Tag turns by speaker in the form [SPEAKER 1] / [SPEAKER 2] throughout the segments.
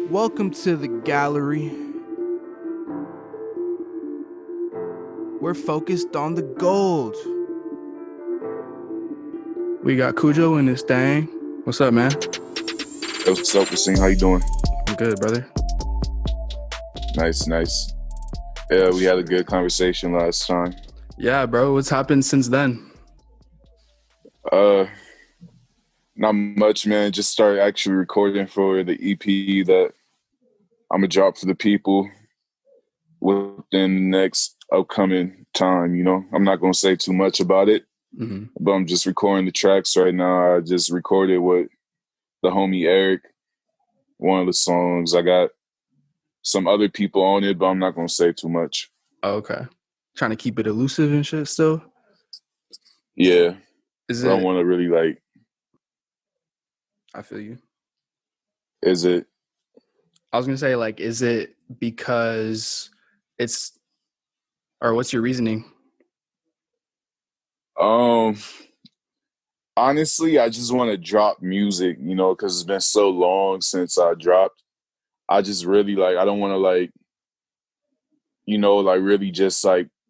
[SPEAKER 1] Welcome to the gallery. We're focused on the gold. We got Cujo in this thing. What's up, man?
[SPEAKER 2] Hey, what's up, Wasim? How you doing?
[SPEAKER 1] I'm good, brother.
[SPEAKER 2] Nice. Yeah, we had a good conversation last time.
[SPEAKER 1] Yeah, bro. What's happened since then?
[SPEAKER 2] Not much, man. Just started actually recording for the EP that I'm gonna drop for the people within the next upcoming time. I'm not gonna say too much about it, but I'm just recording the tracks right now. I just recorded with the homie Eric, one of the songs. I got some other people on it, but I'm not gonna say too much.
[SPEAKER 1] Oh, okay. Trying to keep it elusive and shit still?
[SPEAKER 2] Yeah. I
[SPEAKER 1] Is
[SPEAKER 2] don't
[SPEAKER 1] it?
[SPEAKER 2] want to really
[SPEAKER 1] I feel you.
[SPEAKER 2] Is it?
[SPEAKER 1] I was going to say, is it because it's, or what's your reasoning?
[SPEAKER 2] Honestly, I just want to drop music, because it's been so long since I dropped. I just really I don't want to really just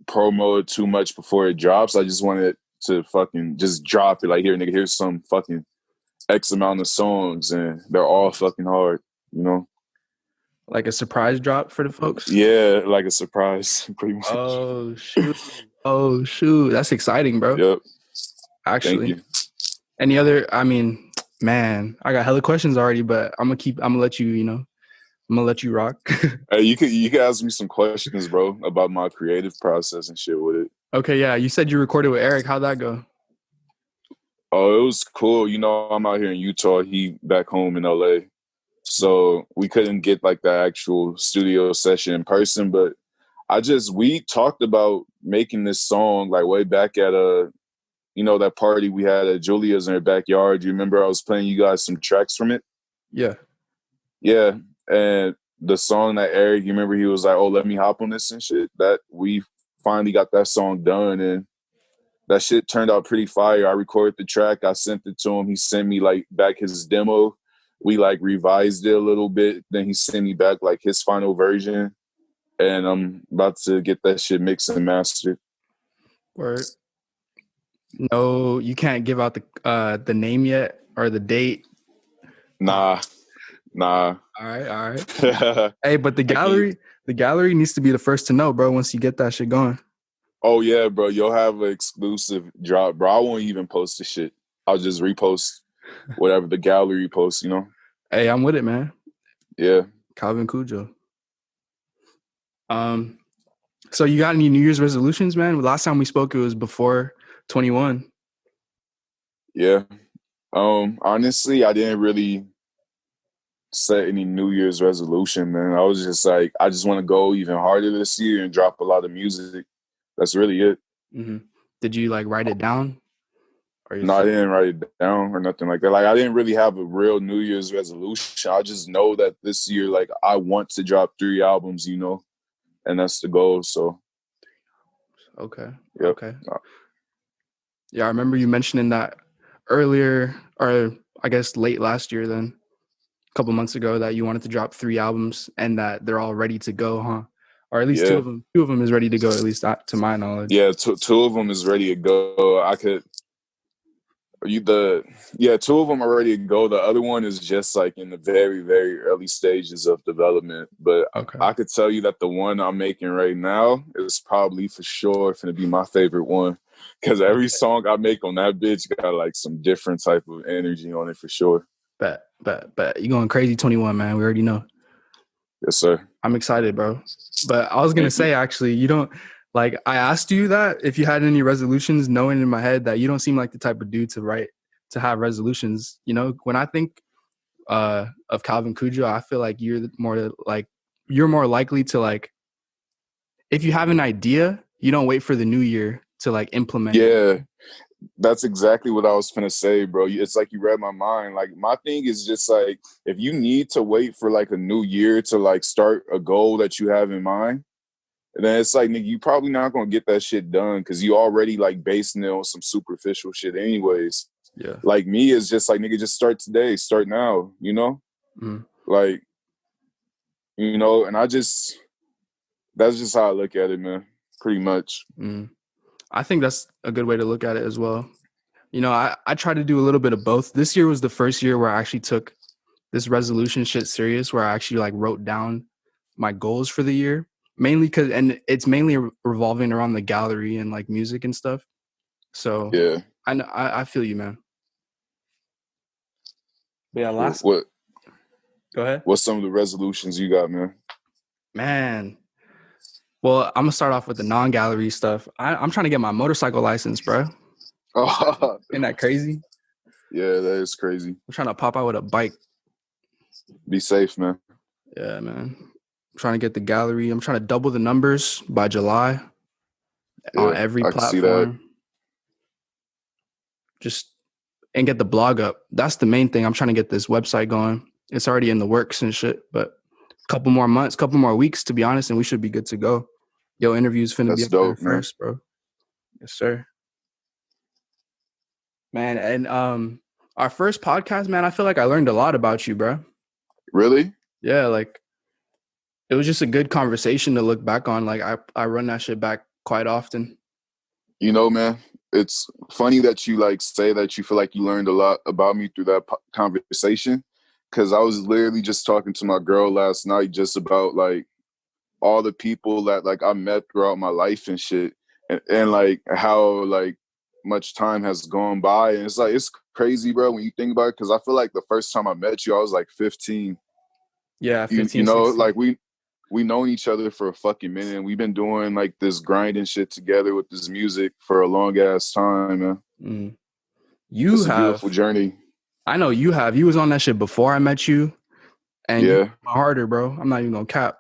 [SPEAKER 2] promo it too much before it drops. I just want it to fucking just drop it. Like, here, nigga, here's some fucking X amount of songs and they're all fucking hard.
[SPEAKER 1] Like a surprise drop for the folks?
[SPEAKER 2] Yeah, like a surprise, pretty much.
[SPEAKER 1] Oh, shoot. That's exciting, bro.
[SPEAKER 2] Yep.
[SPEAKER 1] Actually.
[SPEAKER 2] Thank you.
[SPEAKER 1] Any other, man, I got hella questions already, but I'm gonna let you, I'm gonna let you rock.
[SPEAKER 2] Hey, you could ask me some questions, bro, about my creative process and shit with it.
[SPEAKER 1] Okay, yeah. You said you recorded with Eric. How'd that go?
[SPEAKER 2] Oh, it was cool. I'm out here in Utah. He back home in LA. So we couldn't get the actual studio session in person, but we talked about making this song way back at that party we had at Julia's in her backyard. You remember I was playing you guys some tracks from it?
[SPEAKER 1] Yeah.
[SPEAKER 2] Yeah. And the song that Eric, you remember he was like, "Oh, let me hop on this and shit." That we finally got that song done, and that shit turned out pretty fire. I recorded the track, I sent it to him. He sent me back his demo. We revised it a little bit. Then he sent me back his final version. And I'm about to get that shit mixed and mastered.
[SPEAKER 1] Word. No, you can't give out the name yet or the date.
[SPEAKER 2] Nah.
[SPEAKER 1] All right. Hey, but the gallery needs to be the first to know, bro, once you get that shit going.
[SPEAKER 2] Oh yeah, bro. You'll have an exclusive drop, bro. I won't even post the shit. I'll just repost whatever the gallery posts,
[SPEAKER 1] Hey, I'm with it, man.
[SPEAKER 2] Yeah.
[SPEAKER 1] Calvin Cujo. So you got any New Year's resolutions, man? Last time we spoke, it was before 21.
[SPEAKER 2] Yeah. Honestly, I didn't really set any New Year's resolution, man. I was just I just want to go even harder this year and drop a lot of music. That's really it.
[SPEAKER 1] Mm-hmm. Did you write it down?
[SPEAKER 2] No, I didn't write it down or nothing like that. I didn't really have a real New Year's resolution. I just know that this year, I want to drop 3 albums, and that's the goal. So,
[SPEAKER 1] okay.
[SPEAKER 2] Yep.
[SPEAKER 1] Okay. Yeah, I remember you mentioning that earlier, or I guess late last year, then a couple months ago, that you wanted to drop 3 albums and that they're all ready to go, huh? Or at least 2 of them. 2 of them is ready to go, at least to my knowledge.
[SPEAKER 2] Yeah, 2 of them is ready to go. 2 of them are ready to go. The other one is just in the very, very early stages of development. But
[SPEAKER 1] okay.
[SPEAKER 2] I could tell you that the one I'm making right now is probably for sure going to be my favorite one, because every song I make on that bitch got some different type of energy on it for sure.
[SPEAKER 1] Bet. You going crazy 21, man. We already know.
[SPEAKER 2] Yes, sir.
[SPEAKER 1] I'm excited, bro. But I was going to say, actually, you don't, I asked you that if you had any resolutions, knowing in my head that you don't seem like the type of dude to have resolutions. When I think of Calvin Cujo, I feel like you're more likely to if you have an idea, you don't wait for the new year to implement it.
[SPEAKER 2] Yeah. That's exactly what I was gonna say, bro. It's you read my mind. My thing is just if you need to wait for a new year to start a goal that you have in mind, then it's nigga, you probably not gonna get that shit done because you already basing it on some superficial shit anyways.
[SPEAKER 1] Yeah.
[SPEAKER 2] Me is just nigga, just start today, start now,
[SPEAKER 1] Mm.
[SPEAKER 2] you know, and that's just how I look at it, man. Pretty much.
[SPEAKER 1] Mm. I think that's a good way to look at it as well. You know, I try to do a little bit of both. This year was the first year where I actually took this resolution shit serious, where I actually like wrote down my goals for the year, mainly because, and it's mainly revolving around the gallery and like music and stuff. So
[SPEAKER 2] Yeah.
[SPEAKER 1] I feel you, man. But yeah,
[SPEAKER 2] Sure.
[SPEAKER 1] last, go ahead.
[SPEAKER 2] What's some of the resolutions you got, man?
[SPEAKER 1] Man. Well, I'm gonna start off with the non-gallery stuff. I'm trying to get my motorcycle license, bro.
[SPEAKER 2] Oh,
[SPEAKER 1] Isn't that crazy?
[SPEAKER 2] yeah, that is crazy.
[SPEAKER 1] I'm trying to pop out with a bike.
[SPEAKER 2] Be safe, man.
[SPEAKER 1] Yeah, man. I'm trying to get the gallery. I'm trying to double the numbers by July on
[SPEAKER 2] Yeah,
[SPEAKER 1] every
[SPEAKER 2] I can see that.
[SPEAKER 1] platform. Just and get the blog up. That's the main thing. I'm trying to get this website going. It's already in the works and shit, but a couple more months, couple more weeks, to be honest, and we should be good to go. Yo, interview's finna be
[SPEAKER 2] That's
[SPEAKER 1] up there
[SPEAKER 2] dope, man.
[SPEAKER 1] first, bro. Yes, sir. Man, and our first podcast, man, I feel like I learned a lot about you, bro.
[SPEAKER 2] Really?
[SPEAKER 1] Yeah, like it was just a good conversation to look back on. Like I run that shit back quite often.
[SPEAKER 2] You know, man, it's funny that you like say that you feel like you learned a lot about me through that conversation. Cause I was literally just talking to my girl last night just about like all the people that like I met throughout my life and shit. And like how like much time has gone by. And it's like, it's crazy, bro, when you think about it. Cause I feel like the first time I met you, I was like 15.
[SPEAKER 1] Yeah,
[SPEAKER 2] You
[SPEAKER 1] 15,
[SPEAKER 2] know,
[SPEAKER 1] 16.
[SPEAKER 2] like we known each other for a fucking minute, and we've been doing like this grinding shit together with this music for a long ass time, man.
[SPEAKER 1] Mm. You
[SPEAKER 2] It's a beautiful
[SPEAKER 1] have,
[SPEAKER 2] journey.
[SPEAKER 1] I know you have. You was on that shit before I met you, and you
[SPEAKER 2] Yeah.
[SPEAKER 1] harder, bro. I'm not even gonna cap.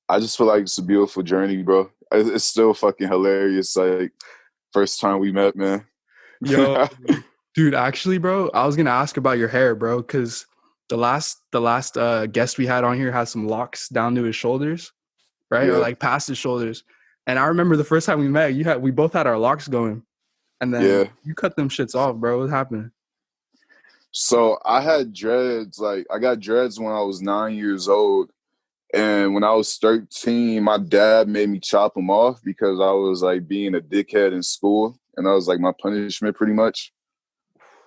[SPEAKER 2] I just feel like it's a beautiful journey, bro. It's still fucking hilarious. Like first time we met, man.
[SPEAKER 1] Yo, dude, actually, bro, I was gonna ask about your hair, bro, because the last guest we had on here has some locks down to his shoulders, right, or
[SPEAKER 2] Yeah.
[SPEAKER 1] like past his shoulders. And I remember the first time we met, we both had our locks going, and then
[SPEAKER 2] Yeah.
[SPEAKER 1] you cut them shits off, bro. What happened?
[SPEAKER 2] So I had dreads, like I got dreads when I was 9 years old. And when I was 13, my dad made me chop them off because I was like being a dickhead in school. And that was like my punishment pretty much.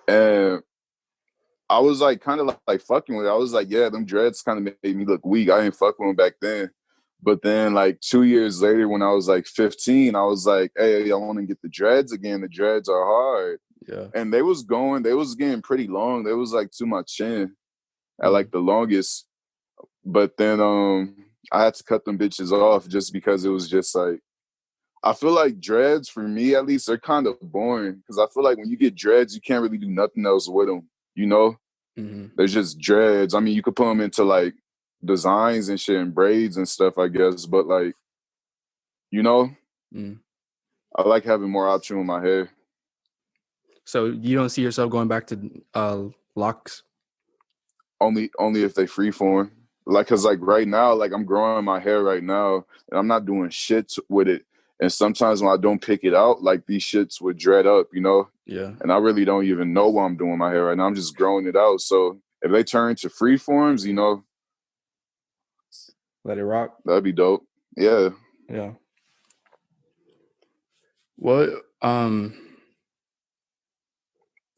[SPEAKER 2] And I was like kind of like fucking with it. I was like, yeah, them dreads kind of made me look weak. I didn't fuck with them back then. But then like 2 years later, when I was like 15, I was like, hey, I want to get the dreads again. The dreads are hard.
[SPEAKER 1] Yeah.
[SPEAKER 2] And they was getting pretty long. They was like to my chin at
[SPEAKER 1] Mm.
[SPEAKER 2] like the longest. But then I had to cut them bitches off just because it was just like, I feel like dreads for me at least, they're kind of boring because I feel like when you get dreads, you can't really do nothing else with them, you know?
[SPEAKER 1] Mm-hmm.
[SPEAKER 2] They're just dreads. I mean, you could put them into like designs and shit and braids and stuff, I guess. But like, you know,
[SPEAKER 1] Mm.
[SPEAKER 2] I like having more option with my hair.
[SPEAKER 1] So you don't see yourself going back to locks?
[SPEAKER 2] Only if they freeform. Like, cause like right now, like I'm growing my hair right now, and I'm not doing shit with it. And sometimes when I don't pick it out, like these shits would dread up, you know.
[SPEAKER 1] Yeah.
[SPEAKER 2] And I really don't even know what I'm doing with my hair right now. I'm just growing it out. So if they turn to free forms, you know,
[SPEAKER 1] Let it rock.
[SPEAKER 2] that'd be dope. Yeah.
[SPEAKER 1] Yeah. What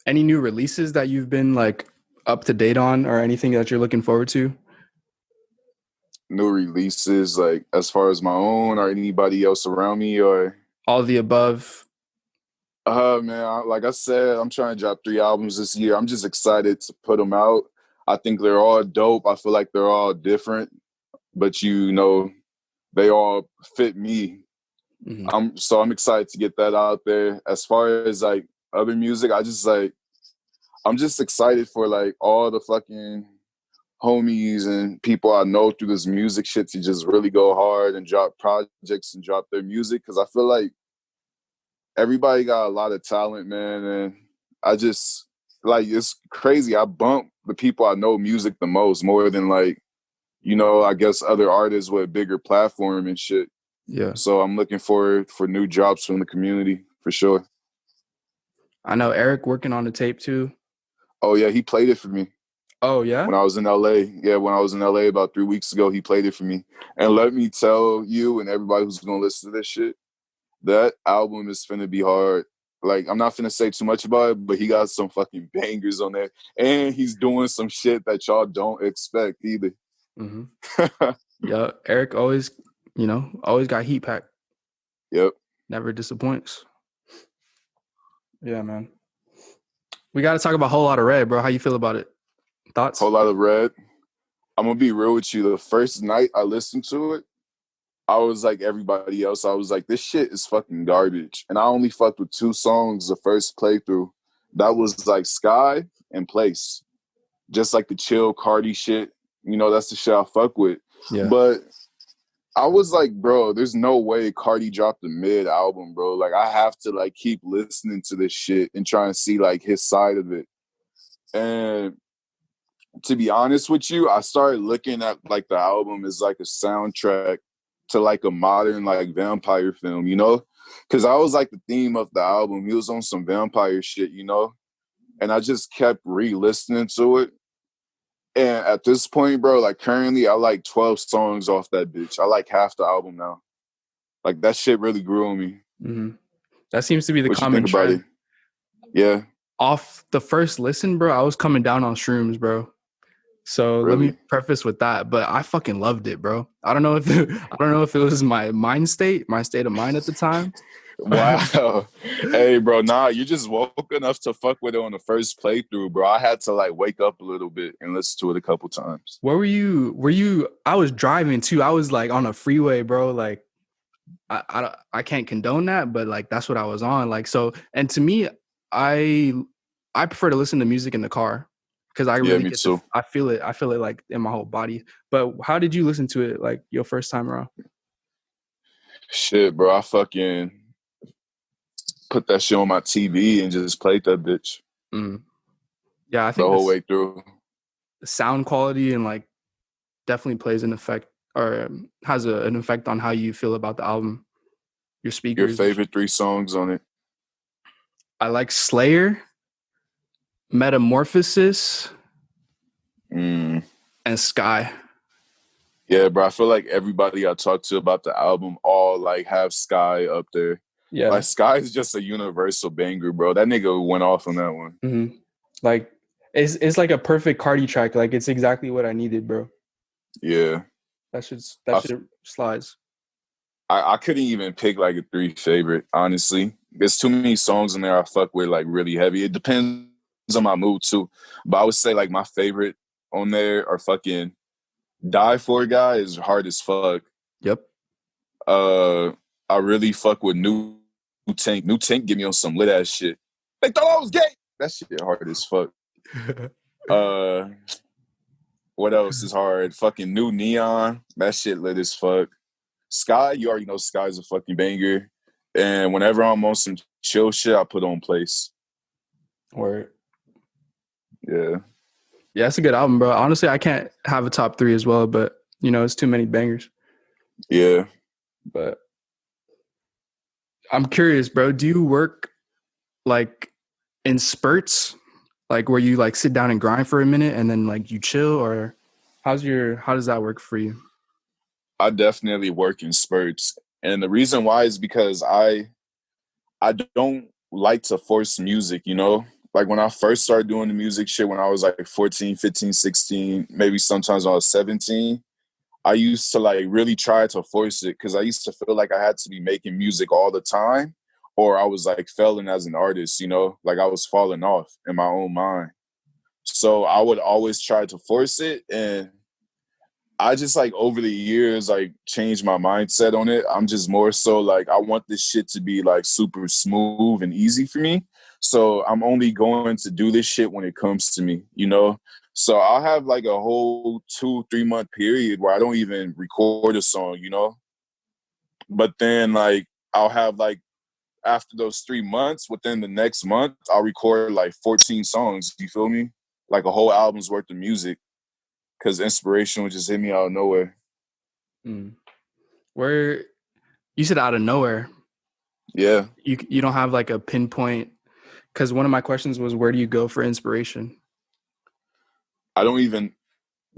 [SPEAKER 1] any new releases that you've been like up to date on, or anything that you're looking forward to?
[SPEAKER 2] New releases, like as far as my own or anybody else around me, or
[SPEAKER 1] All of the above.
[SPEAKER 2] man, like I said, I'm trying to drop 3 albums this year. I'm just excited to put them out. I think they're all dope. I feel like they're all different, but you know, they all fit me.
[SPEAKER 1] Mm-hmm.
[SPEAKER 2] I'm excited to get that out there. As far as like other music, I'm just excited for like all the fucking homies and people I know through this music shit to just really go hard and drop projects and drop their music, because I feel like everybody got a lot of talent, man. And I just like, it's crazy. I bump the people I know music the most, more than like, you know, I guess other artists with a bigger platform and shit.
[SPEAKER 1] Yeah.
[SPEAKER 2] So I'm looking forward for new drops from the community for sure.
[SPEAKER 1] I know Eric working on the tape too.
[SPEAKER 2] Oh yeah, he played it for me.
[SPEAKER 1] Oh yeah.
[SPEAKER 2] When I was in LA. Yeah, when I was in LA about 3 weeks ago, he played it for me. And let me tell you and everybody who's gonna listen to this shit, that album is finna be hard. Like, I'm not finna say too much about it, but he got some fucking bangers on there. And he's doing some shit that y'all don't expect either.
[SPEAKER 1] Mm-hmm. Yeah, Eric always, always got heat pack.
[SPEAKER 2] Yep.
[SPEAKER 1] Never disappoints. Yeah, man. We got to talk about Whole Lot of Red, bro. How you feel about it? Thoughts?
[SPEAKER 2] Whole Lot of Red. I'm gonna be real with you. The first night I listened to it, I was like everybody else. I was like, this shit is fucking garbage. And I only fucked with 2 songs the first playthrough. That was like Sky and Place. Just like the chill Cardi shit. That's the shit I fuck with.
[SPEAKER 1] Yeah.
[SPEAKER 2] But I was like, bro, there's no way Cardi dropped a mid album, bro. Like, I have to like keep listening to this shit and try and see like his side of it. And to be honest with you, I started looking at like the album as like a soundtrack to like a modern like vampire film, because I was like the theme of the album. He was on some vampire shit, and I just kept re-listening to it. And at this point, bro, like currently I like 12 songs off that bitch. I like half the album now. Like, that shit really grew on me.
[SPEAKER 1] Mm-hmm. That seems to be the
[SPEAKER 2] What you
[SPEAKER 1] common
[SPEAKER 2] think about
[SPEAKER 1] trend.
[SPEAKER 2] it? Yeah.
[SPEAKER 1] Off the first listen, bro, I was coming down on shrooms, bro. So let me
[SPEAKER 2] Really?
[SPEAKER 1] preface with that, but I fucking loved it, bro. I don't know if it was my state of mind at the time.
[SPEAKER 2] Wow. Hey, bro, nah, you just woke enough to fuck with it on the first playthrough, bro. I had to like wake up a little bit and listen to it a couple times.
[SPEAKER 1] Where were you? I was driving too. I was like on a freeway, bro. Like I can't condone that, but like that's what I was on. Like, so, and to me, I prefer to listen to music in the car because I
[SPEAKER 2] Yeah,
[SPEAKER 1] really
[SPEAKER 2] me
[SPEAKER 1] get
[SPEAKER 2] too.
[SPEAKER 1] I feel it like in my whole body. But how did you listen to it like your first time around?
[SPEAKER 2] Shit, bro, I fucking put that shit on my TV and just played that bitch
[SPEAKER 1] Mm. Yeah, I
[SPEAKER 2] the
[SPEAKER 1] think
[SPEAKER 2] whole
[SPEAKER 1] this
[SPEAKER 2] way through.
[SPEAKER 1] the sound quality and like definitely plays an effect or has an effect on how you feel about the album, your
[SPEAKER 2] Your
[SPEAKER 1] speakers and shit.
[SPEAKER 2] favorite 3 songs on it?
[SPEAKER 1] I like Slayer, Metamorphosis,
[SPEAKER 2] Mm.
[SPEAKER 1] and Sky.
[SPEAKER 2] Yeah, bro, I feel like everybody I talk to about the album all like have Sky up there.
[SPEAKER 1] Yeah.
[SPEAKER 2] Like, Sky is just a universal banger, bro. That nigga went off on that one.
[SPEAKER 1] Mm-hmm. Like it's like a perfect Cardi track. Like it's exactly what I needed, bro.
[SPEAKER 2] Yeah.
[SPEAKER 1] That
[SPEAKER 2] I,
[SPEAKER 1] shit slides.
[SPEAKER 2] I couldn't even pick like a 3 favorite, honestly. There's too many songs in there I fuck with like really heavy. It depends on my mood too. But I would say like my favorite on there are fucking Die For Guy is hard as fuck.
[SPEAKER 1] Yep.
[SPEAKER 2] I really fuck with New Tank. New Tank give me on some lit ass shit. They thought I was gay. That shit hard as fuck. What else is hard? Fucking New Neon. That shit lit as fuck. Sky, you already know Sky's a fucking banger. And whenever I'm on some chill shit, I put on Place.
[SPEAKER 1] Or
[SPEAKER 2] Yeah.
[SPEAKER 1] yeah, it's a good album, bro. Honestly, I can't have a top 3 as well, but it's too many bangers.
[SPEAKER 2] Yeah.
[SPEAKER 1] But I'm curious, bro. Do you work like in spurts, like where you like sit down and grind for a minute and then like you chill, or how does that work for you?
[SPEAKER 2] I definitely work in spurts. And the reason why is because I don't like to force music, Like, when I first started doing the music shit when I was like 14, 15, 16, maybe sometimes when I was 17, I used to like really try to force it because I used to feel like I had to be making music all the time or I was like failing as an artist, like I was falling off in my own mind. So I would always try to force it, and I just like over the years like changed my mindset on it. I'm just more so like I want this shit to be like super smooth and easy for me. So I'm only going to do this shit when it comes to me, So I'll have like a whole 2-3 month period where I don't even record a song, But then like I'll have like after those 3 months, within the next month, I'll record like 14 songs. You feel me? Like a whole album's worth of music. Because inspiration would just hit me out of nowhere.
[SPEAKER 1] Where you said out of nowhere.
[SPEAKER 2] Yeah.
[SPEAKER 1] You don't have like a pinpoint, because one of my questions was where do you go for inspiration?
[SPEAKER 2] I don't even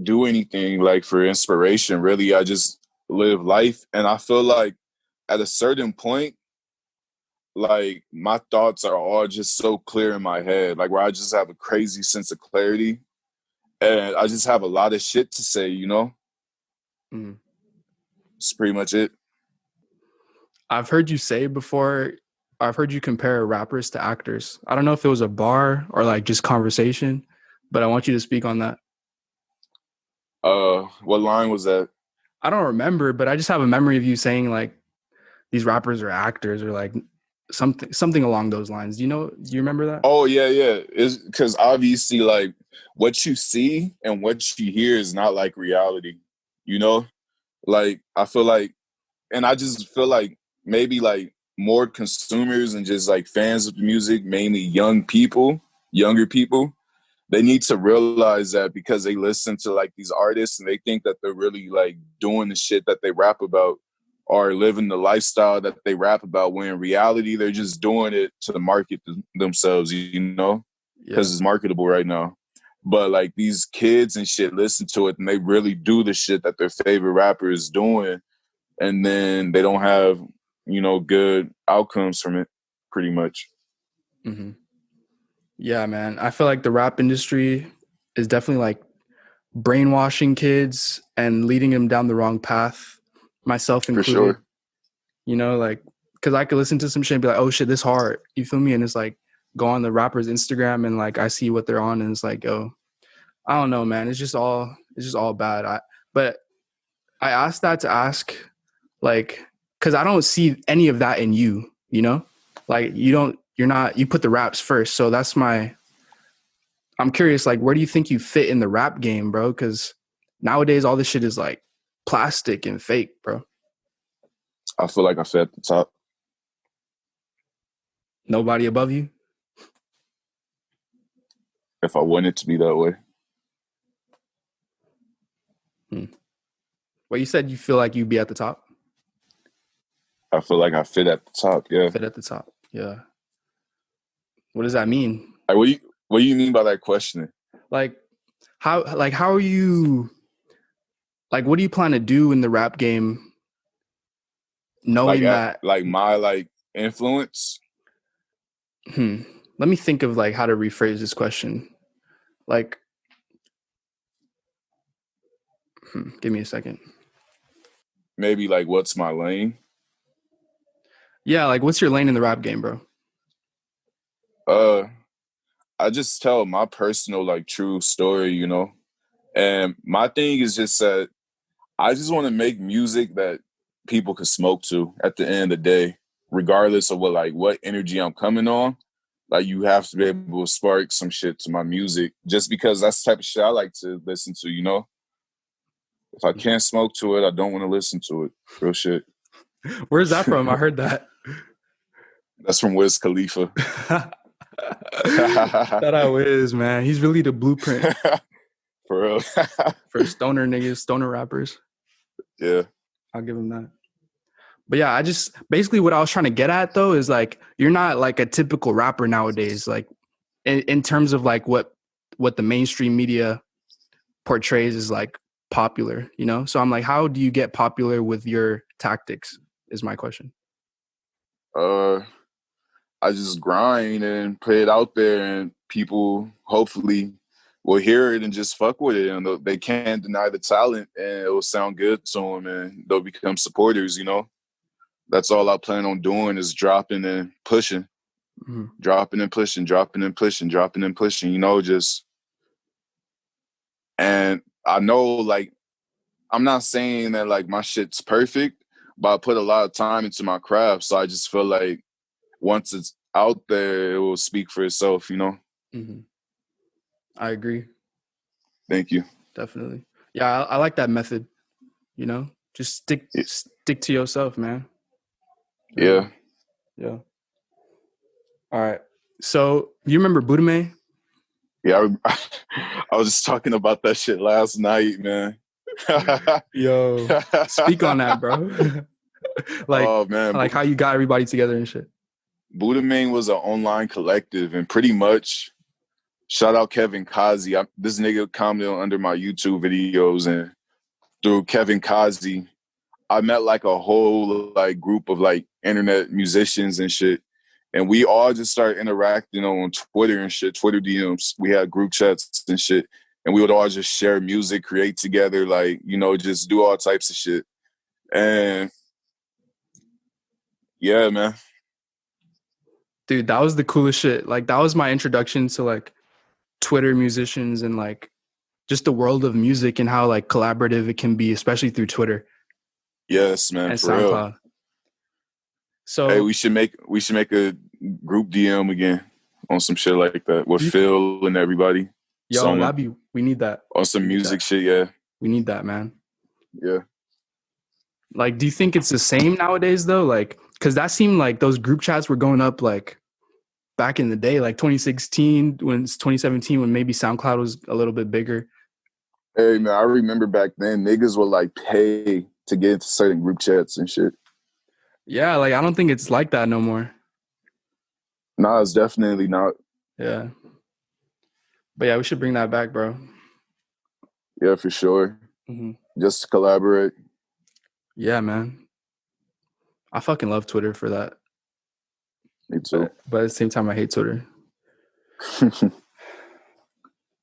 [SPEAKER 2] do anything like for inspiration. Really, I just live life, and I feel like at a certain point, like my thoughts are all just so clear in my head, like where I just have a crazy sense of clarity, and I just have a lot of shit to say.
[SPEAKER 1] Mm.
[SPEAKER 2] It's pretty much it.
[SPEAKER 1] I've heard you say before, I've heard you compare rappers to actors. I don't know if it was a bar or like just conversation, but I want you to speak on that.
[SPEAKER 2] What line was that?
[SPEAKER 1] I don't remember, but I just have a memory of you saying like these rappers are actors or like something along those lines. Do you remember that?
[SPEAKER 2] Oh yeah. It's because obviously like what you see and what you hear is not like reality. You know, like I feel like, and I just feel like maybe like more consumers and just like fans of the music, mainly younger people, they need to realize that because they listen to like these artists and they think that they're really like doing the shit that they rap about or living the lifestyle that they rap about, when in reality they're just doing it to market themselves,
[SPEAKER 1] Yeah.
[SPEAKER 2] because it's marketable right now. But like these kids and shit listen to it and they really do the shit that their favorite rapper is doing, and then they don't have good outcomes from it, pretty much.
[SPEAKER 1] Mm-hmm. Yeah, man. I feel like the rap industry is definitely like brainwashing kids and leading them down the wrong path, myself
[SPEAKER 2] For
[SPEAKER 1] included.
[SPEAKER 2] sure.
[SPEAKER 1] Like, because I could listen to some shit and be like, oh shit, this hard. You feel me? And it's like, go on the rapper's Instagram and like, I see what they're on and it's like, oh, I don't know, man. It's just all bad. But I asked that to ask, like, because I don't see any of that in you, like you put the raps first. So I'm curious, like, where do you think you fit in the rap game, bro? Because nowadays all this shit is like plastic and fake, bro.
[SPEAKER 2] I feel like I fit at the top.
[SPEAKER 1] Nobody above you.
[SPEAKER 2] If I want it to be that way.
[SPEAKER 1] Well, you said you feel like you'd be at the top.
[SPEAKER 2] I feel like I fit at the top. Yeah.
[SPEAKER 1] Fit at the top. Yeah. What does that mean?
[SPEAKER 2] Like, what do you mean by that question?
[SPEAKER 1] Like, how are you? Like, what do you plan to do in the rap game, knowing that?
[SPEAKER 2] Like my like influence.
[SPEAKER 1] Let me think of like how to rephrase this question. Like, give me a second.
[SPEAKER 2] Maybe like what's my lane?
[SPEAKER 1] Yeah, like what's your lane in the rap game, bro?
[SPEAKER 2] I just tell my personal like true story, and my thing is just that I just want to make music that people can smoke to at the end of the day, regardless of what energy I'm coming on. Like you have to be able to spark some shit to my music, just because that's the type of shit I like to listen to. If I can't smoke to it, I don't want to listen to it. Real shit.
[SPEAKER 1] Where's that from? I heard that.
[SPEAKER 2] That's from Wiz Khalifa.
[SPEAKER 1] That I Wiz, man. He's really the blueprint.
[SPEAKER 2] For real.
[SPEAKER 1] For stoner niggas, stoner rappers.
[SPEAKER 2] Yeah.
[SPEAKER 1] I'll give him that. But yeah, basically what I was trying to get at though is like, you're not like a typical rapper nowadays, like in terms of like what the mainstream media portrays as like popular, So I'm like, how do you get popular with your tactics is my question.
[SPEAKER 2] I just grind and put it out there, and people hopefully will hear it and just fuck with it, and they can't deny the talent, and it will sound good to them, and they'll become supporters. That's all I plan on doing is dropping and pushing, dropping and pushing, dropping and pushing, dropping and pushing. Just, and I know like I'm not saying that like my shit's perfect, but I put a lot of time into my craft, so I just feel like once it's out there, it will speak for itself,
[SPEAKER 1] Mm-hmm. I agree.
[SPEAKER 2] Thank you.
[SPEAKER 1] Definitely. Yeah, I like that method. Just stick to yourself, man.
[SPEAKER 2] Yeah.
[SPEAKER 1] Yeah. All right. So you remember Budame?
[SPEAKER 2] Yeah, I was just talking about that shit last night, man.
[SPEAKER 1] Yo, speak on that, bro.
[SPEAKER 2] Oh man,
[SPEAKER 1] like how you got everybody together and shit.
[SPEAKER 2] Buddha Main was an online collective, and pretty much Shout out Kevin Kazi. This nigga commented under my YouTube videos, and through Kevin Kazi, I met like a whole like group of like internet musicians and shit. And we all just started interacting on Twitter and shit, Twitter DMs. We had group chats and shit. And we would all just share music, create together, like, you know, just do all types of shit. And yeah, man.
[SPEAKER 1] Dude, that was the coolest shit. Like, that was my introduction to like Twitter musicians and like just the world of music and how like collaborative it can be, especially through Twitter.
[SPEAKER 2] Yes, man,
[SPEAKER 1] And
[SPEAKER 2] for real.
[SPEAKER 1] SoundCloud. So
[SPEAKER 2] hey, we should make a group DM again on some shit like that with Phil and everybody.
[SPEAKER 1] Yo, we need that.
[SPEAKER 2] On some music shit, yeah.
[SPEAKER 1] We need that, man.
[SPEAKER 2] Yeah.
[SPEAKER 1] Like, do you think it's the same nowadays though? Like, because that seemed like those group chats were going up like back in the day, like 2016, 2017, when maybe SoundCloud was a little bit bigger.
[SPEAKER 2] Hey, man, I remember back then niggas would like pay to get into certain group chats and shit.
[SPEAKER 1] Yeah, like I don't think it's like that no more.
[SPEAKER 2] Nah, it's definitely not.
[SPEAKER 1] Yeah. But yeah, we should bring that back, bro.
[SPEAKER 2] Yeah, for sure. Mm-hmm. Just to collaborate.
[SPEAKER 1] Yeah, man. I fucking love Twitter for that.
[SPEAKER 2] Me too.
[SPEAKER 1] But at the same time, I hate Twitter. A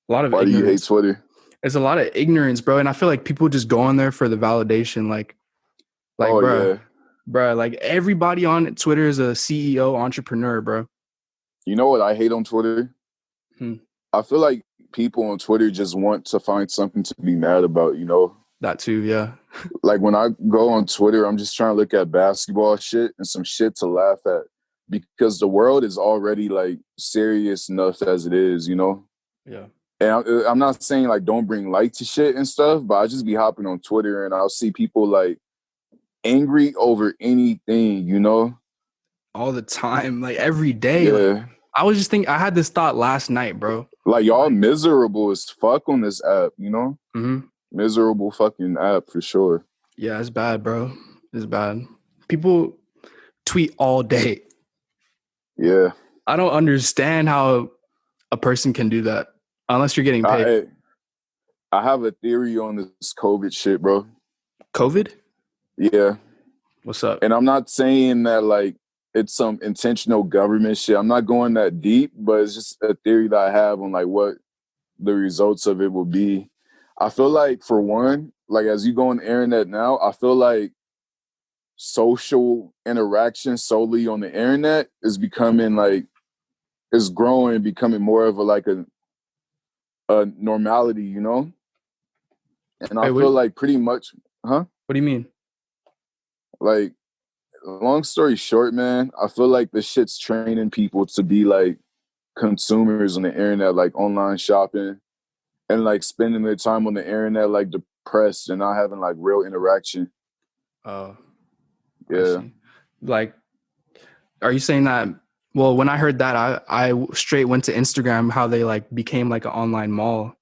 [SPEAKER 1] lot of
[SPEAKER 2] Why
[SPEAKER 1] ignorance.
[SPEAKER 2] do you hate Twitter?
[SPEAKER 1] It's a lot of ignorance, bro. And I feel like people just go on there for the validation. Like bro, like everybody on Twitter is a CEO, entrepreneur, bro.
[SPEAKER 2] You know what I hate on Twitter? I feel like people on Twitter just want to find something to be mad about, you know?
[SPEAKER 1] That too, yeah.
[SPEAKER 2] Like when I go on Twitter, I'm just trying to look at basketball shit and some shit to laugh at because the world is already like serious enough as it is, you know?
[SPEAKER 1] Yeah.
[SPEAKER 2] And I'm not saying like don't bring light to shit and stuff, but I just be hopping on Twitter and I'll see people like angry over anything, you know?
[SPEAKER 1] All the time, like every day.
[SPEAKER 2] Yeah.
[SPEAKER 1] Like, I was just thinking, I had this thought last night, bro.
[SPEAKER 2] Like y'all miserable as fuck on this app, you know?
[SPEAKER 1] Mm-hmm.
[SPEAKER 2] Miserable fucking app for sure.
[SPEAKER 1] Yeah, it's bad, bro. It's bad. People tweet all day.
[SPEAKER 2] Yeah.
[SPEAKER 1] I don't understand how a person can do that unless you're getting paid.
[SPEAKER 2] I have a theory on this COVID shit, bro.
[SPEAKER 1] COVID?
[SPEAKER 2] Yeah.
[SPEAKER 1] What's up?
[SPEAKER 2] And I'm not saying that like it's some intentional government shit. I'm not going that deep, but it's just a theory that I have on like what the results of it will be. I feel like for one, like as you go on the internet now, I feel like social interaction solely on the internet is becoming like is growing, becoming more of a normality, you know? And I feel like pretty much, huh?
[SPEAKER 1] What do you mean?
[SPEAKER 2] Like, long story short, man, I feel like this shit's training people to be like consumers on the internet, like online shopping and like spending their time on the internet, like depressed and not having like real interaction.
[SPEAKER 1] Oh,
[SPEAKER 2] yeah.
[SPEAKER 1] Like, are you saying that? Well, when I heard that, I straight went to Instagram, how they like became like an online mall.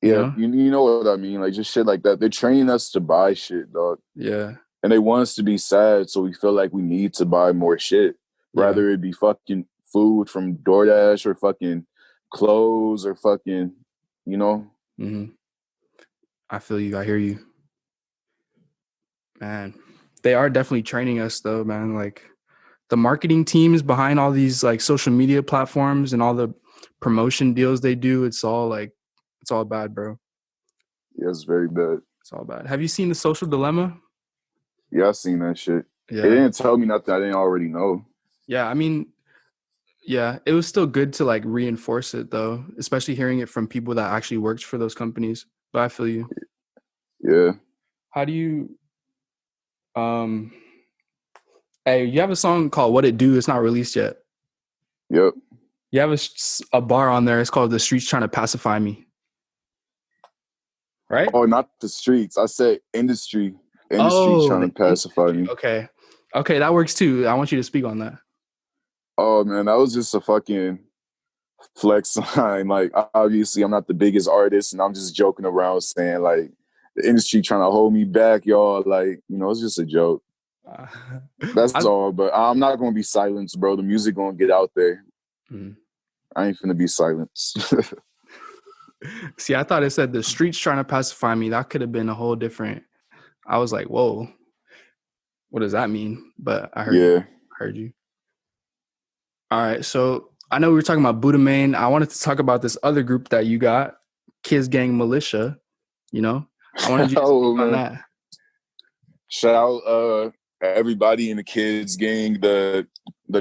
[SPEAKER 2] Yeah, you know what I mean? Like just shit like that. They're training us to buy shit, dog.
[SPEAKER 1] Yeah.
[SPEAKER 2] And they want us to be sad, so we feel like we need to buy more shit. Rather it be fucking food from DoorDash or fucking clothes or fucking, you know?
[SPEAKER 1] Mm-hmm. I feel you. I hear you. Man, they are definitely training us though, man. Like the marketing teams behind all these like social media platforms and all the promotion deals they do, it's all bad, bro.
[SPEAKER 2] Yeah, it's very bad.
[SPEAKER 1] It's all bad. Have you seen The Social Dilemma?
[SPEAKER 2] Yeah, I've seen that shit.
[SPEAKER 1] Yeah.
[SPEAKER 2] It didn't tell me nothing I didn't already know.
[SPEAKER 1] Yeah, I mean, yeah, it was still good to like reinforce it though, especially hearing it from people that actually worked for those companies. But I feel you.
[SPEAKER 2] Yeah.
[SPEAKER 1] How do you hey, you have a song called What It Do. It's not released yet.
[SPEAKER 2] Yep.
[SPEAKER 1] You have a bar on there. It's called The Streets Trying to Pacify Me. Right?
[SPEAKER 2] Oh, not the streets. I said industry. Industry trying to pacify me.
[SPEAKER 1] Okay. Okay, that works too. I want you to speak on that.
[SPEAKER 2] Oh, man, that was just a fucking flex line. Like, obviously, I'm not the biggest artist, and I'm just joking around saying, like, the industry trying to hold me back, y'all. Like, you know, it's just a joke. That's all. But I'm not going to be silenced, bro. The music going to get out there.
[SPEAKER 1] Mm-hmm.
[SPEAKER 2] I ain't finna be silenced.
[SPEAKER 1] See, I thought it said the streets trying to pacify me. That could have been a whole different. I was like, whoa, what does that mean? But I heard you.
[SPEAKER 2] Yeah.
[SPEAKER 1] Heard you. All right. So I know we were talking about Buddha Mane. I wanted to talk about this other group that you got, Kids Gang Militia. You know, I wanted you to
[SPEAKER 2] Oh
[SPEAKER 1] speak on
[SPEAKER 2] man.
[SPEAKER 1] that.
[SPEAKER 2] Shout out everybody in the kids gang. The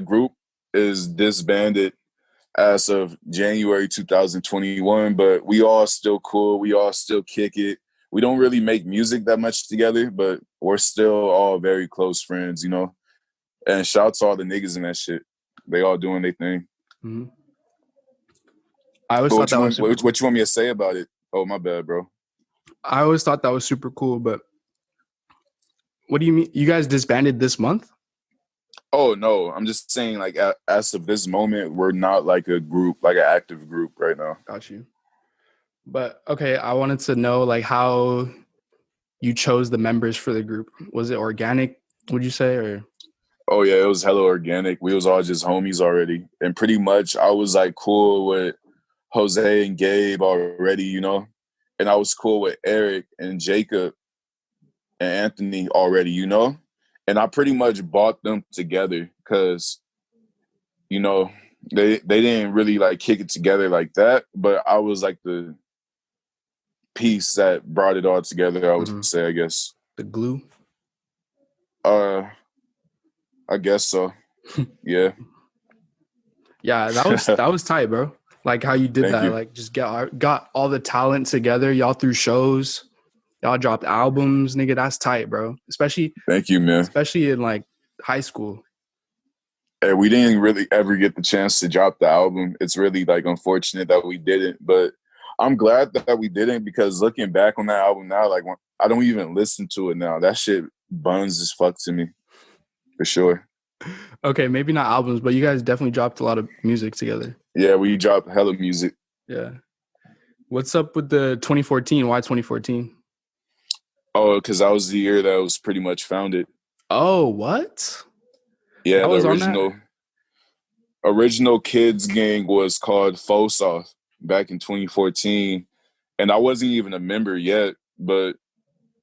[SPEAKER 2] group is disbanded as of January 2021, but we all still cool. We all still kick it. We don't really make music that much together, but we're still all very close friends, you know. And shout out to all the niggas in that shit. They all doing their thing.
[SPEAKER 1] Mm-hmm. I always
[SPEAKER 2] But
[SPEAKER 1] thought that was super cool.
[SPEAKER 2] what you want me to say about it? Oh, my bad, bro.
[SPEAKER 1] I always thought that was super cool, but what do you mean? You guys disbanded this month?
[SPEAKER 2] Oh, no. I'm just saying, like, as of this moment, we're not like a group, like an active group right now.
[SPEAKER 1] Got you. But okay, I wanted to know like how you chose the members for the group. Was it organic, would you say, or?
[SPEAKER 2] Oh, yeah, it was hella organic. We was all just homies already. And pretty much I was, like, cool with Jose and Gabe already, you know? And I was cool with Eric and Jacob and Anthony already, you know? And I pretty much bought them together because, you know, they didn't really, like, kick it together like that. But I was, like, the piece that brought it all together, I would say, I guess.
[SPEAKER 1] The glue?
[SPEAKER 2] I guess so. Yeah.
[SPEAKER 1] Yeah, that was tight, bro. Like how you did
[SPEAKER 2] Thank
[SPEAKER 1] that.
[SPEAKER 2] you.
[SPEAKER 1] Like just got all the talent together. Y'all threw shows. Y'all dropped albums, nigga. That's tight, bro. Especially
[SPEAKER 2] Thank you, man.
[SPEAKER 1] Especially in like high school.
[SPEAKER 2] And we didn't really ever get the chance to drop the album. It's really like unfortunate that we didn't, but I'm glad that we didn't because looking back on that album now, like I don't even listen to it now. That shit buns as fuck to me, for sure.
[SPEAKER 1] Okay, maybe not albums, but you guys definitely dropped a lot of music together.
[SPEAKER 2] Yeah, we dropped hella music.
[SPEAKER 1] Yeah. What's up with the 2014? Why 2014?
[SPEAKER 2] Oh, because that was the year that was pretty much founded.
[SPEAKER 1] Oh, what?
[SPEAKER 2] Yeah, the original Kids Gang was called Fosoft back in 2014. And I wasn't even a member yet, but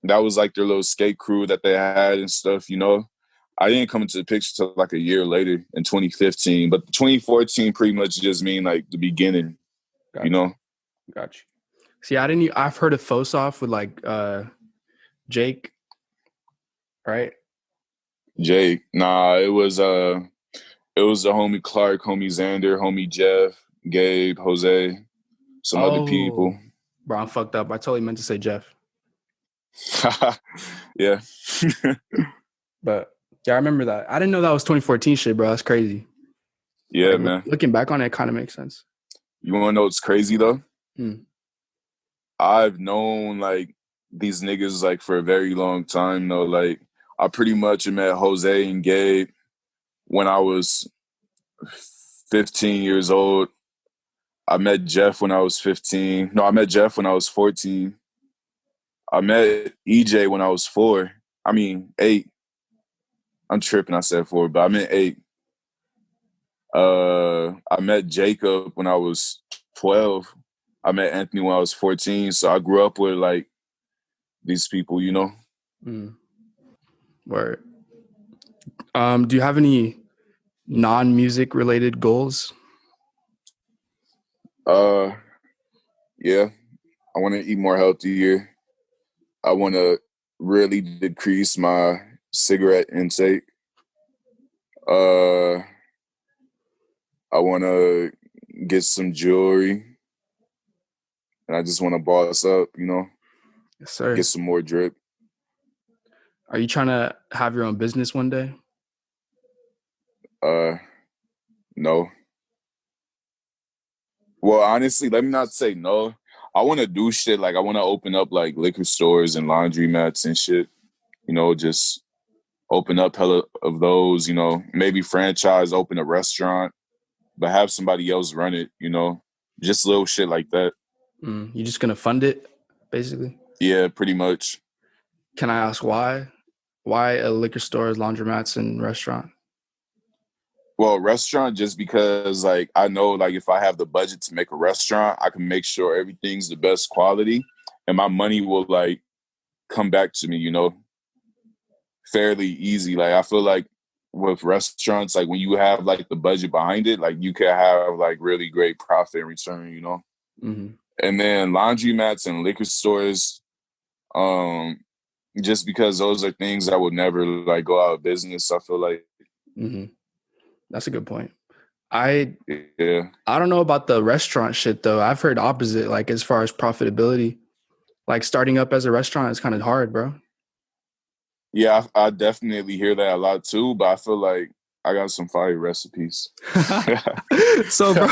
[SPEAKER 2] that was like their little skate crew that they had and stuff, you know. I didn't come into the picture till like a year later in 2015, but 2014 pretty much just mean like the beginning, you know.
[SPEAKER 1] Got you. See, I've heard of Fosoft with like Jake, right?
[SPEAKER 2] Jake, nah, it was the homie Clark, homie Xander, homie Jeff, Gabe, Jose, some other people.
[SPEAKER 1] Bro, I'm fucked up. I totally meant to say Jeff.
[SPEAKER 2] Yeah.
[SPEAKER 1] But yeah, I remember that. I didn't know that was 2014 shit, bro. That's crazy.
[SPEAKER 2] Yeah,
[SPEAKER 1] like,
[SPEAKER 2] man.
[SPEAKER 1] Looking back on it kind of makes sense.
[SPEAKER 2] You want to know what's crazy though? I've known like these niggas like for a very long time though. Like I pretty much met Jose and Gabe when I was 15 years old. I met Jeff when I was 15. No, I met Jeff when I was 14. I met EJ when I was 4. I mean 8. I'm tripping. I said 4, but I meant 8. I met Jacob when I was 12. I met Anthony when I was 14. So I grew up with like these people, you know.
[SPEAKER 1] Word. Do you have any non-music related goals?
[SPEAKER 2] Yeah. I want to eat more healthier. I want to really decrease my cigarette intake. I want to get some jewelry. And I just want to boss up, you know.
[SPEAKER 1] Yes, sir.
[SPEAKER 2] Get some more drip.
[SPEAKER 1] Are you trying to have your own business one day?
[SPEAKER 2] No. Well, honestly, let me not say no. I want to do shit like I want to open up like liquor stores and laundromats and shit. You know, just open up hella of those, you know, maybe franchise, open a restaurant, but have somebody else run it, you know, just little shit like that.
[SPEAKER 1] You just going to fund it, basically?
[SPEAKER 2] Yeah, pretty much.
[SPEAKER 1] Can I ask why? Why a liquor stores, laundromats, and restaurant?
[SPEAKER 2] Well, restaurant, just because like I know like if I have the budget to make a restaurant, I can make sure everything's the best quality and my money will like come back to me, fairly easy. Like I feel like with restaurants, like when you have like the budget behind it, like you can have like really great profit in return.
[SPEAKER 1] Mm-hmm.
[SPEAKER 2] And then laundromats and liquor stores, um, just because those are things that would never like go out of business. I feel like,
[SPEAKER 1] Mm-hmm. That's a good point. I
[SPEAKER 2] yeah,
[SPEAKER 1] I don't know about the restaurant shit though. I've heard opposite, like as far as profitability. Like starting up as a restaurant is kind of hard, bro.
[SPEAKER 2] yeah, I definitely hear that a lot too. But I feel like I got some fire recipes.
[SPEAKER 1] So, bro.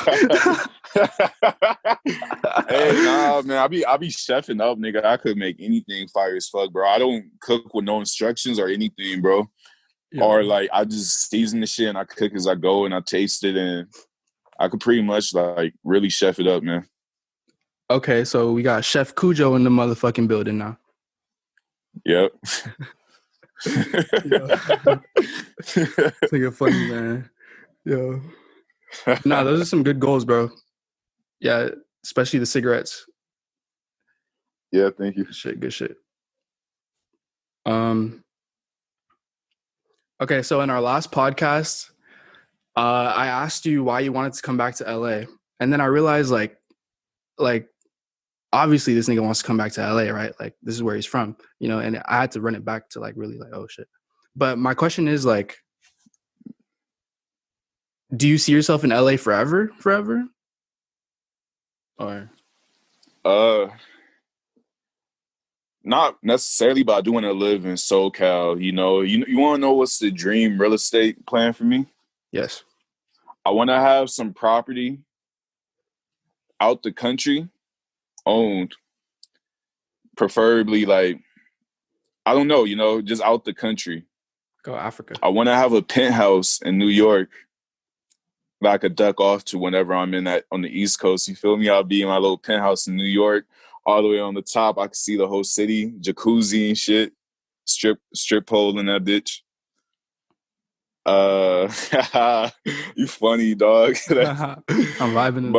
[SPEAKER 2] Hey, nah, man, I be chefing up, nigga. I could make anything fire as fuck, bro. I don't cook with no instructions or anything, bro.
[SPEAKER 1] Yeah.
[SPEAKER 2] Or like I just season the shit and I cook as I go and I taste it and I could pretty much like really chef it up, man.
[SPEAKER 1] Okay, so we got Chef Cujo in the motherfucking building now.
[SPEAKER 2] Yep.
[SPEAKER 1] It's like a funny man. Yo. Nah, those are some good goals, bro. Yeah, especially the cigarettes.
[SPEAKER 2] Yeah, thank you.
[SPEAKER 1] Good shit. Okay, so in our last podcast, I asked you why you wanted to come back to LA. And then I realized like obviously this nigga wants to come back to LA, right? Like this is where he's from, and I had to run it back to like really like, oh shit. But my question is like, do you see yourself in LA forever? Or
[SPEAKER 2] not necessarily, but I do want to live in SoCal. You want to know what's the dream real estate plan for me?
[SPEAKER 1] yes.
[SPEAKER 2] I want to have some property out the country owned, preferably like, I don't know, just out the country.
[SPEAKER 1] Go Africa.
[SPEAKER 2] I want to have a penthouse in New York that I could duck off to whenever I'm in that on the East Coast. You feel me? I'll be in my little penthouse in New York, all the way on the top. I can see the whole city, jacuzzi and shit, strip pole in that bitch. You funny, dog.
[SPEAKER 1] I'm vibing.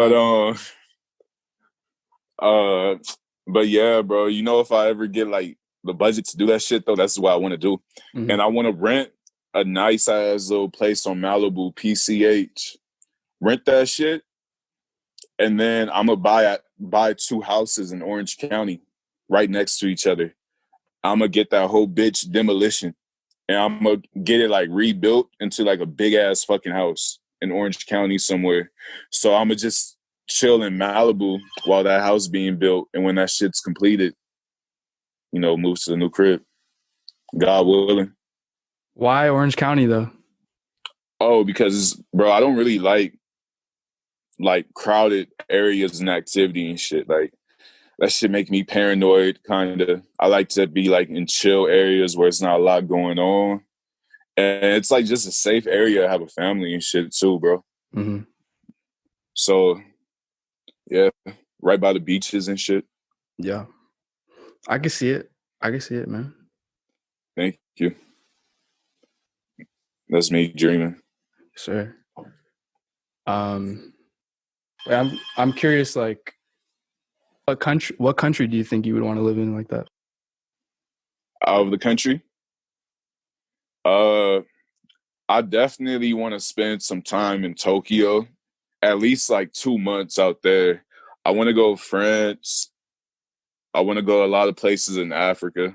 [SPEAKER 2] But yeah, bro. If I ever get like the budget to do that shit, though, that's what I want to do.
[SPEAKER 1] Mm-hmm.
[SPEAKER 2] And I want to rent a nice ass little place on Malibu, PCH. Rent that shit, and then I'm gonna buy 2 houses in Orange County, right next to each other. I'm gonna get that whole bitch demolition, and I'm gonna get it like rebuilt into like a big ass fucking house in Orange County somewhere. So I'm gonna just chill in Malibu while that house being built, and when that shit's completed, move to the new crib. God willing.
[SPEAKER 1] Why Orange County though?
[SPEAKER 2] Oh, because bro, I don't really like crowded areas and activity and shit. Like that shit make me paranoid, kind of. I like to be like in chill areas where it's not a lot going on. And it's like just a safe area to have a family and shit too, bro.
[SPEAKER 1] Mm-hmm.
[SPEAKER 2] So, yeah, right by the beaches and shit.
[SPEAKER 1] Yeah. I can see it. Man.
[SPEAKER 2] Thank you. That's me dreaming.
[SPEAKER 1] Sure. I'm curious, like, what country do you think you would want to live in like that?
[SPEAKER 2] Out of the country? I definitely want to spend some time in Tokyo, at least like 2 months out there. I want to go France. I want to go a lot of places in Africa.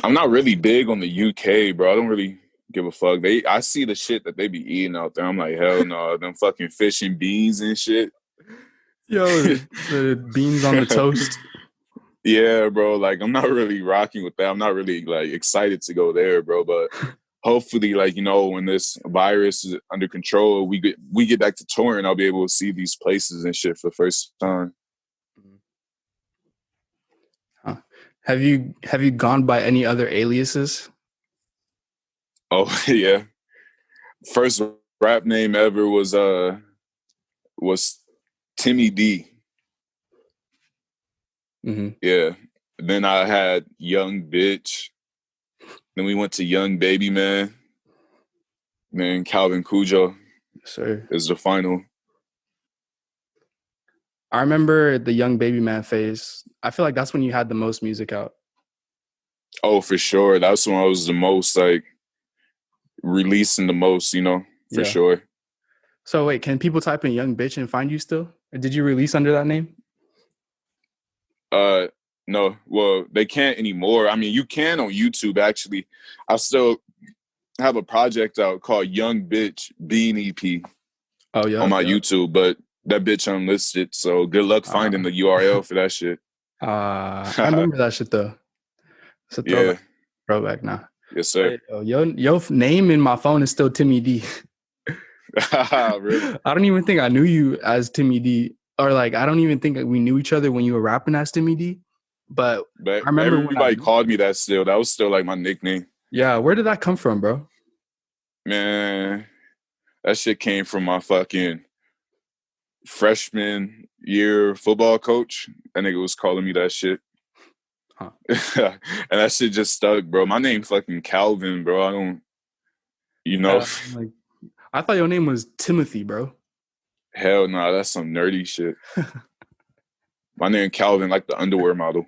[SPEAKER 2] I'm not really big on the UK, bro. I don't really give a fuck. I see the shit that they be eating out there. I'm like, hell no, them fucking fish and beans and shit.
[SPEAKER 1] Yo, the beans on the toast.
[SPEAKER 2] Yeah, bro. Like, I'm not really rocking with that. I'm not really like excited to go there, bro. But hopefully, like, when this virus is under control, we get back to touring, I'll be able to see these places and shit for the first time.
[SPEAKER 1] Huh. Have you gone by any other aliases?
[SPEAKER 2] Oh yeah. First rap name ever was Timmy D.
[SPEAKER 1] Mm-hmm.
[SPEAKER 2] Yeah. Then I had Young Bitch. Then we went to Young Baby Man. Then Calvin Cujo
[SPEAKER 1] Sir.
[SPEAKER 2] is the final.
[SPEAKER 1] I remember the Young Baby Man phase. I feel like that's when you had the most music out.
[SPEAKER 2] Oh, for sure. That's when I was the most like releasing the most, you know, for sure.
[SPEAKER 1] So wait, can people type in Young Bitch and find you still? Or did you release under that name?
[SPEAKER 2] No. Well, they can't anymore. I mean, you can on YouTube actually. I still have a project out called Young Bitch Bean EP on my YouTube, but that bitch unlisted. So good luck finding the URL for that shit.
[SPEAKER 1] I remember that shit though. It's a throwback. Throwback now.
[SPEAKER 2] Yes, sir.
[SPEAKER 1] Hey, your name in my phone is still Timmy D.
[SPEAKER 2] Really?
[SPEAKER 1] I don't even think I knew you as Timmy D. Or like, I don't even think we knew each other when you were rapping as Timmy D. But I remember
[SPEAKER 2] everybody called me that still. That was still like my nickname.
[SPEAKER 1] Yeah, where did that come from, bro?
[SPEAKER 2] Man, that shit came from my fucking freshman year football coach. That nigga was calling me that shit. Huh. And that shit just stuck, bro. My name fucking Calvin, bro. I don't, you know.
[SPEAKER 1] I thought your name was Timothy, bro.
[SPEAKER 2] Hell no, nah, that's some nerdy shit. My name Calvin, like the underwear model.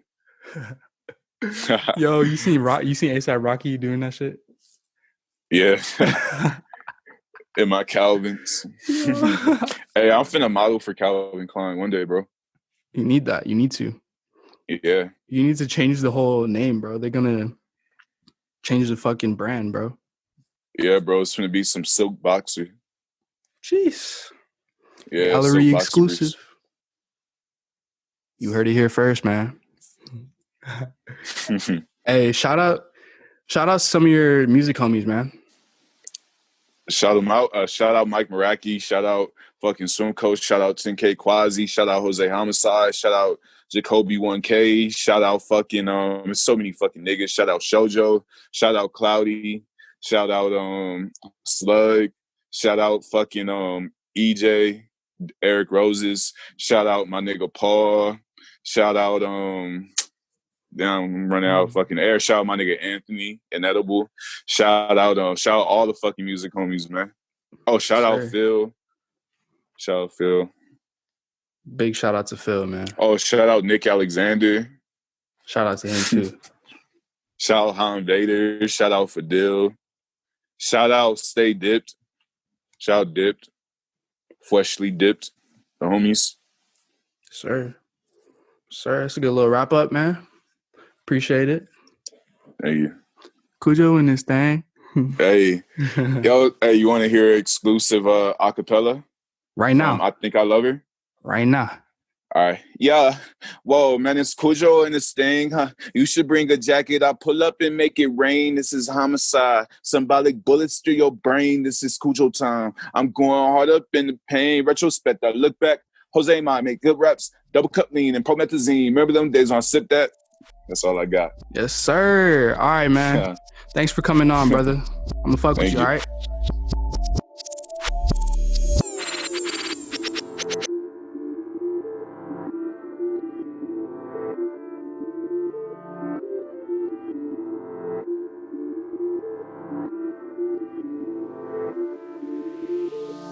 [SPEAKER 1] Yo, you seen ASAP Rocky doing that shit?
[SPEAKER 2] Yeah. In my Calvins. Hey, I'm finna model for Calvin Klein one day, bro.
[SPEAKER 1] You need that. You need to.
[SPEAKER 2] Yeah.
[SPEAKER 1] You need to change the whole name, bro. They're gonna change the fucking brand, bro.
[SPEAKER 2] Yeah, bro. It's gonna be some silk boxer.
[SPEAKER 1] Jeez.
[SPEAKER 2] Yeah.
[SPEAKER 1] Gallery exclusive. You heard it here first, man. Hey, shout out some of your music homies, man.
[SPEAKER 2] Shout them out. Shout out Mike Meraki. Shout out fucking Swim Coach. Shout out 10K Quasi. Shout out Jose Homicide. Shout out Jacoby 1K. Shout out fucking there's so many fucking niggas. Shout out Shojo. Shout out Cloudy. Shout out Slug. Shout out fucking EJ, Eric Roses. Shout out my nigga Paul. Shout out I'm running out of fucking air. Shout out my nigga Anthony, Inedible. Shout out all the fucking music homies, man. Oh, shout out Phil. Shout out Phil.
[SPEAKER 1] Big shout out to Phil, man.
[SPEAKER 2] Oh, shout out Nick Alexander.
[SPEAKER 1] Shout out to him too.
[SPEAKER 2] Shout out Han Vader. Shout out Fadil. Shout out Stay Dipped. Shout out Dipped. Freshly Dipped. The homies.
[SPEAKER 1] Sir, that's a good little wrap up, man. Appreciate it.
[SPEAKER 2] Thank you.
[SPEAKER 1] Cujo in this thing.
[SPEAKER 2] Hey. Yo, hey, you want to hear exclusive acapella?
[SPEAKER 1] Right now.
[SPEAKER 2] I Think I Love Her?
[SPEAKER 1] Right now.
[SPEAKER 2] All right. Yeah. Whoa, man, it's Cujo in this thing, huh? You should bring a jacket. I'll pull up and make it rain. This is homicide. Symbolic bullets through your brain. This is Cujo time. I'm going hard up in the pain. Retrospect. I look back. Jose might make good reps. Double cup lean and promethazine. Remember them days when I sipped that? That's all I got.
[SPEAKER 1] Yes, sir. All right, man. Yeah. Thanks for coming on, brother. I'm gonna fuck with you, all right?